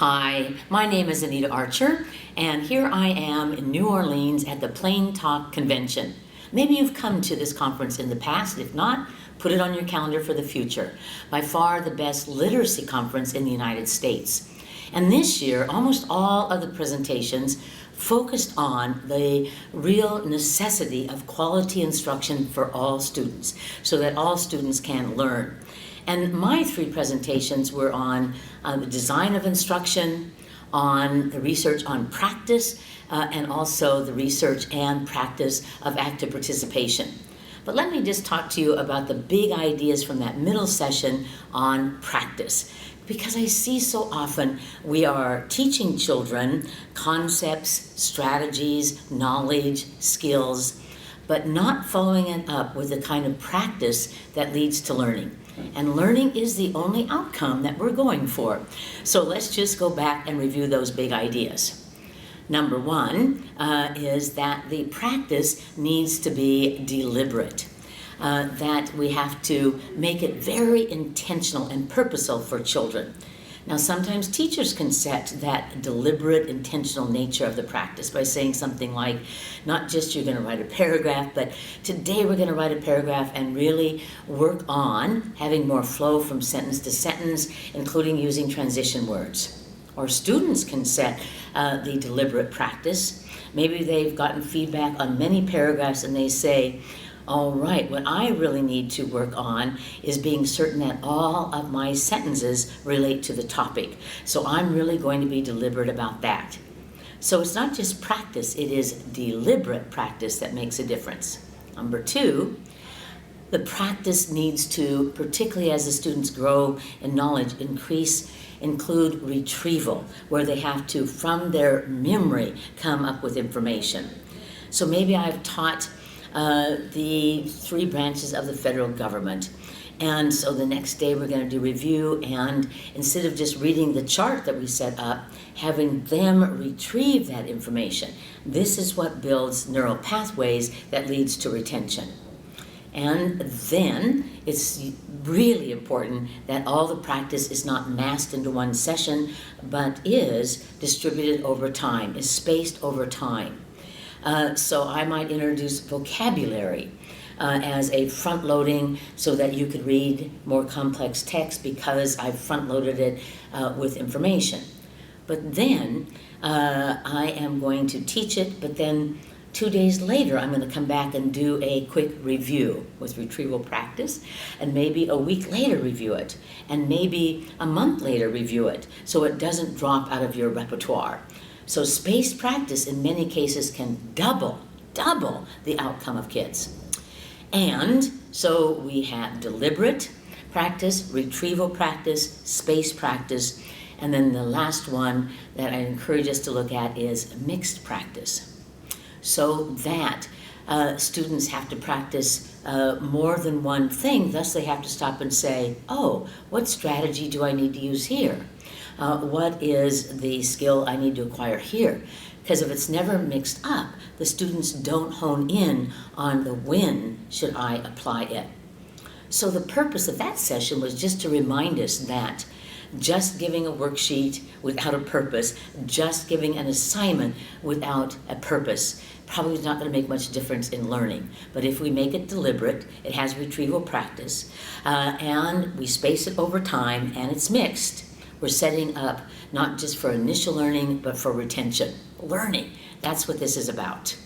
Hi, my name is Anita Archer, and here I am in New Orleans at the Plain Talk Convention. Maybe you've come to this conference in the past. If not, put it on your calendar for the future. By far the best literacy conference in the United States. And this year, almost all of the presentations focused on the real necessity of quality instruction for all students, so that all students can learn. And my three presentations were on the design of instruction, on the research on practice, and also the research and practice of active participation. But let me just talk to you about the big ideas from that middle session on practice. Because I see so often we are teaching children concepts, strategies, knowledge, skills, but not following it up with the kind of practice that leads to learning. And learning is the only outcome that we're going for. So let's just go back and review those big ideas. Number one is that the practice needs to be deliberate. That we have to make it very intentional and purposeful for children. Now, sometimes teachers can set that deliberate, intentional nature of the practice by saying something like, not just you're going to write a paragraph, but today we're going to write a paragraph and really work on having more flow from sentence to sentence, including using transition words. Or students can set the deliberate practice. Maybe they've gotten feedback on many paragraphs and they say, all right, what I really need to work on is being certain that all of my sentences relate to the topic. So I'm really going to be deliberate about that. So it's not just practice, it is deliberate practice that makes a difference. Number two, the practice needs to, particularly as the students grow in knowledge, include retrieval, where they have to, from their memory, come up with information. So maybe I've taught the three branches of the federal government. And so the next day we're going to do review, and instead of just reading the chart that we set up, having them retrieve that information. This is what builds neural pathways that leads to retention. And then it's really important that all the practice is not massed into one session, but is distributed over time, is spaced over time. So I might introduce vocabulary as a front-loading so that you could read more complex text because I've front-loaded it with information. But then I am going to teach it, but then 2 days later I'm going to come back and do a quick review with retrieval practice, and maybe a week later review it, and maybe a month later review it, so it doesn't drop out of your repertoire. So spaced practice in many cases can double the outcome of kids. And so we have deliberate practice, retrieval practice, spaced practice, and then the last one that I encourage us to look at is mixed practice. So that students have to practice more than one thing, thus they have to stop and say, oh, what strategy do I need to use here? What is the skill I need to acquire here? Because if it's never mixed up, the students don't hone in on the when should I apply it. So the purpose of that session was just to remind us that just giving a worksheet without a purpose, just giving an assignment without a purpose, probably is not going to make much difference in learning. But if we make it deliberate, it has retrieval practice, and we space it over time, and it's mixed, we're setting up not just for initial learning, but for retention. Learning, that's what this is about.